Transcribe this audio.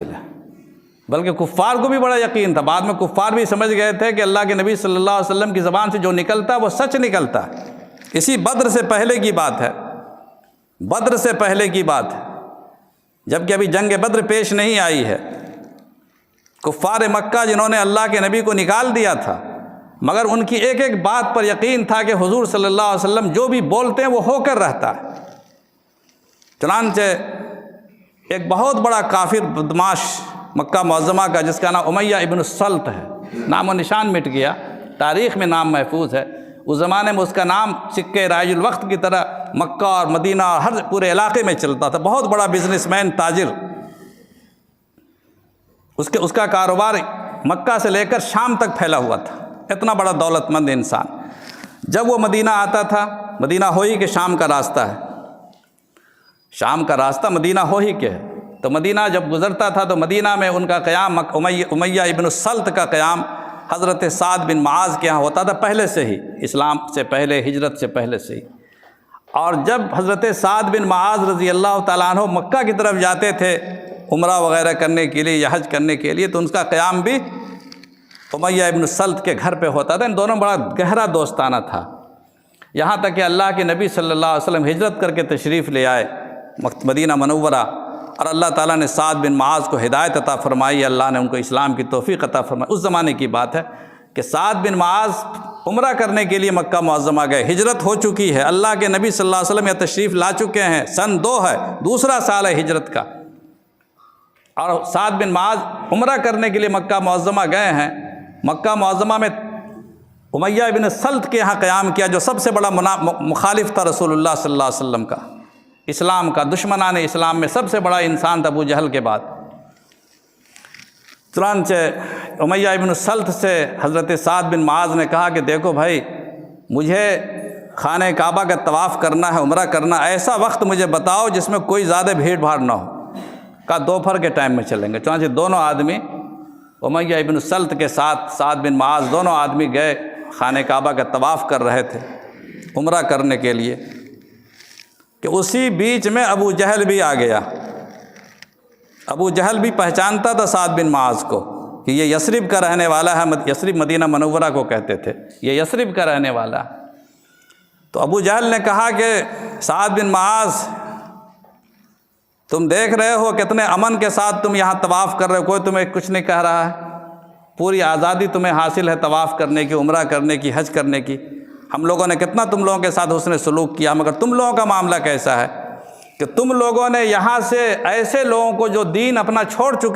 بلکہ کفار کو بھی بڑا یقین تھا۔ بعد میں کفار بھی سمجھ گئے تھے کہ اللہ کے نبی صلی اللہ علیہ وسلم کی زبان سے جو نکلتا ہے وہ سچ نکلتا ہے۔ اسی بدر سے پہلے کی بات ہے، بدر سے پہلے کی بات ہے، جبکہ ابھی جنگ بدر پیش نہیں آئی ہے۔ کفار مکہ جنہوں نے اللہ کے نبی کو نکال دیا تھا، مگر ان کی ایک ایک بات پر یقین تھا کہ حضور صلی اللہ علیہ وسلم جو بھی بولتے ہیں وہ ہو کر رہتا ہے۔ چنانچہ ایک بہت بڑا کافر بدماش مکہ معظمہ کا، جس کا نام امیہ ابن السلط ہے، نام و نشان مٹ گیا، تاریخ میں نام محفوظ ہے۔ اس زمانے میں اس کا نام سکے رائج الوقت کی طرح مکہ اور مدینہ اور ہر پورے علاقے میں چلتا تھا۔ بہت بڑا بزنس مین، تاجر، اس کا کاروبار مکہ سے لے کر شام تک پھیلا ہوا تھا، اتنا بڑا دولت مند انسان۔ جب وہ مدینہ آتا تھا، مدینہ ہو ہی کہ شام کا راستہ ہے، شام کا راستہ مدینہ ہو ہی کے ہے، تو مدینہ جب گزرتا تھا تو مدینہ میں ان کا قیام، امیہ ابن السلط کا قیام حضرت سعد بن معاذ کے ہاں ہوتا تھا، پہلے سے ہی، اسلام سے پہلے، ہجرت سے پہلے سے ہی۔ اور جب حضرت سعد بن معاذ رضی اللہ تعالیٰ عنہ مکہ کی طرف جاتے تھے عمرہ وغیرہ کرنے کے لیے یا حج کرنے کے لیے، تو ان کا قیام بھی امیہ ابن السلط کے گھر پہ ہوتا تھا۔ ان دونوں بڑا گہرا دوستانہ تھا، یہاں تک کہ اللہ کے نبی صلی اللہ علیہ وسلم ہجرت کر کے تشریف لے آئے مدینہ منورہ، اور اللہ تعالیٰ نے سعد بن معاذ کو ہدایت عطا فرمائی، اللہ نے ان کو اسلام کی توفیق عطا فرمائی۔ اس زمانے کی بات ہے کہ سعد بن معاذ عمرہ کرنے کے لیے مکہ معظمہ گئے، ہجرت ہو چکی ہے، اللہ کے نبی صلی اللہ علیہ وسلم یہ تشریف لا چکے ہیں، سن 2 ہے، دوسرا سال ہے ہجرت کا، اور سعد بن معاذ عمرہ کرنے کے لیے مکہ معظمہ گئے ہیں۔ مکہ معظمہ میں امیہ ابن السلط کے یہاں قیام کیا، جو سب سے بڑا مخالف تھا رسول اللہ صلی اللہ علیہ وسلم کا، اسلام کا، دشمنان اسلام میں سب سے بڑا انسان تھا ابو جہل کے بعد۔ چنانچہ امیہ ابن السلط سے حضرت سعد بن معاذ نے کہا کہ دیکھو بھائی، مجھے خانہ کعبہ کا طواف کرنا ہے، عمرہ کرنا، ایسا وقت مجھے بتاؤ جس میں کوئی زیادہ بھیڑ بھاڑ نہ ہو۔ کہا دوپہر کے ٹائم میں چلیں گے۔ چنانچہ دونوں آدمی، امیہ ابن السلط کے ساتھ سعد بن معاذ، دونوں آدمی گئے، خانہ کعبہ کا طواف کر رہے تھے عمرہ کرنے کے لیے، کہ اسی بیچ میں ابو جہل بھی آ گیا۔ ابو جہل بھی پہچانتا تھا سعد بن معاذ کو کہ یہ یثرب کا رہنے والا ہے، یثرب مدینہ منورہ کو کہتے تھے، یہ یثرب کا رہنے والا ہے۔ تو ابو جہل نے کہا کہ سعد بن معاذ، تم دیکھ رہے ہو کتنے امن کے ساتھ تم یہاں طواف کر رہے ہو، کوئی تمہیں کچھ نہیں کہہ رہا ہے، پوری آزادی تمہیں حاصل ہے طواف کرنے کی، عمرہ کرنے کی، حج کرنے کی۔ ہم لوگوں نے کتنا تم لوگوں کے ساتھ حسن سلوک کیا، مگر تم لوگوں کا معاملہ کیسا ہے کہ تم لوگوں نے یہاں سے ایسے لوگوں کو جو دین اپنا چھوڑ چکے